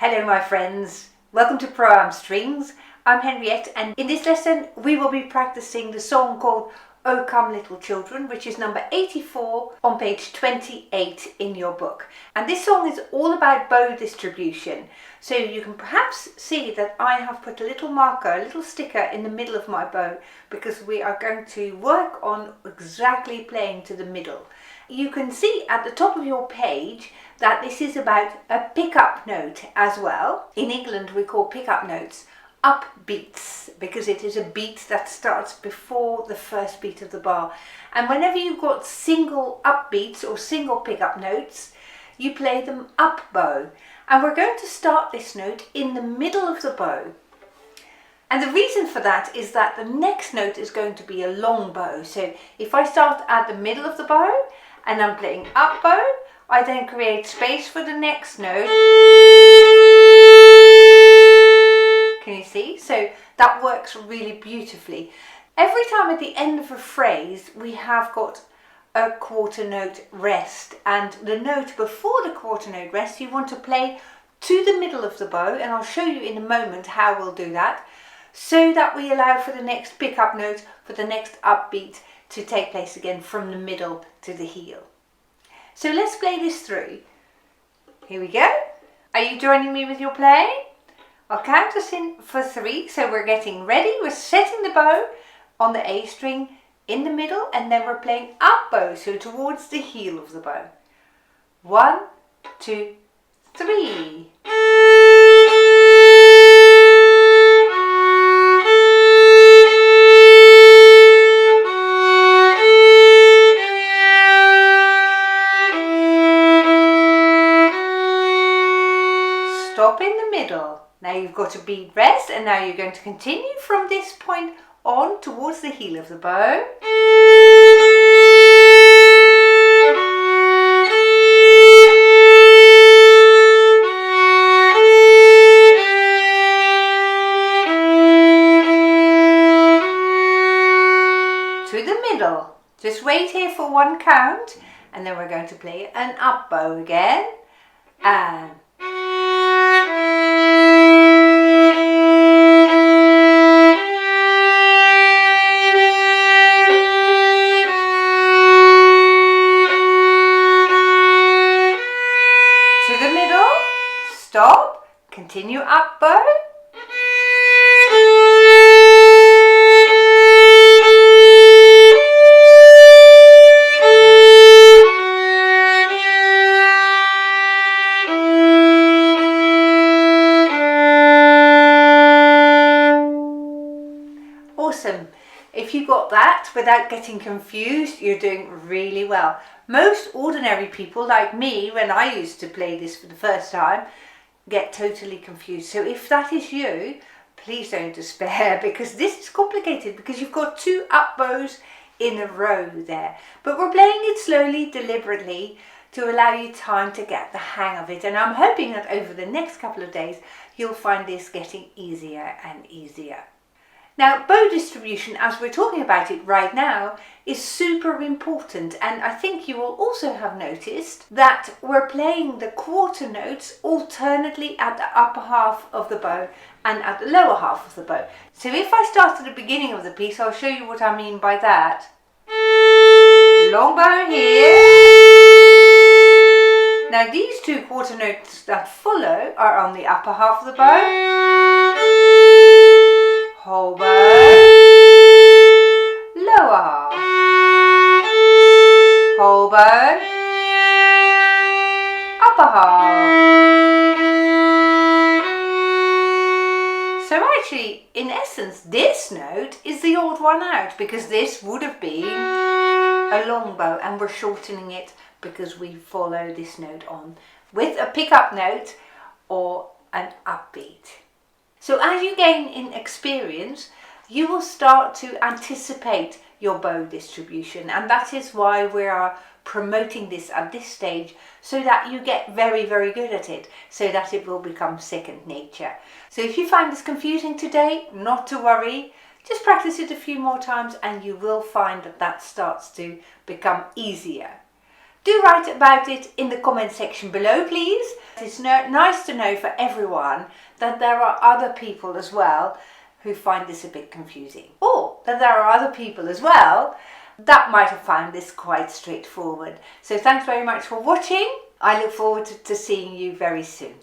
Hello my friends, welcome to Pro-Am Strings. I'm Henriette and in this lesson we will be practicing the song called O Come Little Children, which is number 84 on page 28 in your book. And this song is all about bow distribution. So you can perhaps see that I have put a little marker, a little sticker in the middle of my bow because we are going to work on exactly playing to the middle. You can see at the top of your page that this is about a pick-up note as well. In England we call pick-up notes upbeats because it is a beat that starts before the first beat of the bar. And whenever you've got single upbeats or single pick-up notes, you play them up bow. And we're going to start this note in the middle of the bow. And the reason for that is that the next note is going to be a long bow. So if I start at the middle of the bow and I'm playing up bow, I then create space for the next note. Can you see? So that works really beautifully. Every time at the end of a phrase we have got a quarter note rest, and the note before the quarter note rest you want to play to the middle of the bow, and I'll show you in a moment how we'll do that, so that we allow for the next pickup note, for the next upbeat to take place again from the middle to the heel. So let's play this through. Here we go. Are you joining me with your playing? I'll count us in for 3, so we're getting ready. We're setting the bow on the A string in the middle, and then we're playing up bow, so towards the heel of the bow. 1, 2, 3. Stop in the middle. Now you've got a beat rest, and now you're going to continue from this point on towards the heel of the bow. To the middle. Just wait here for 1 count, and then we're going to play an up bow again. And stop, continue up bow. Awesome. If you got that without getting confused, you're doing really well. Most ordinary people like me, when I used to play this for the first time, get totally confused. So if that is you, please don't despair, because this is complicated because you've got 2 up bows in a row there. But we're playing it slowly, deliberately, to allow you time to get the hang of it. And I'm hoping that over the next couple of days, you'll find this getting easier and easier. Now, bow distribution, as we're talking about it right now, is super important, and I think you will also have noticed that we're playing the quarter notes alternately at the upper half of the bow and at the lower half of the bow. So if I start at the beginning of the piece, I'll show you what I mean by that. Long bow here. Now these 2 quarter notes that follow are on the upper half of the bow. Whole bow, lower half, whole bow, upper half. So actually, in essence, this note is the odd one out because this would have been a long bow, and we're shortening it because we follow this note on with a pickup note or an upbeat. So as you gain in experience, you will start to anticipate your bow distribution, and that is why we are promoting this at this stage, so that you get very, very good at it, so that it will become second nature. So if you find this confusing today, not to worry, just practice it a few more times and you will find that that starts to become easier. Do write about it in the comment section below, please. It's nice to know for everyone that there are other people as well who find this a bit confusing, or that there are other people as well that might have found this quite straightforward. So thanks very much for watching. I look forward to seeing you very soon.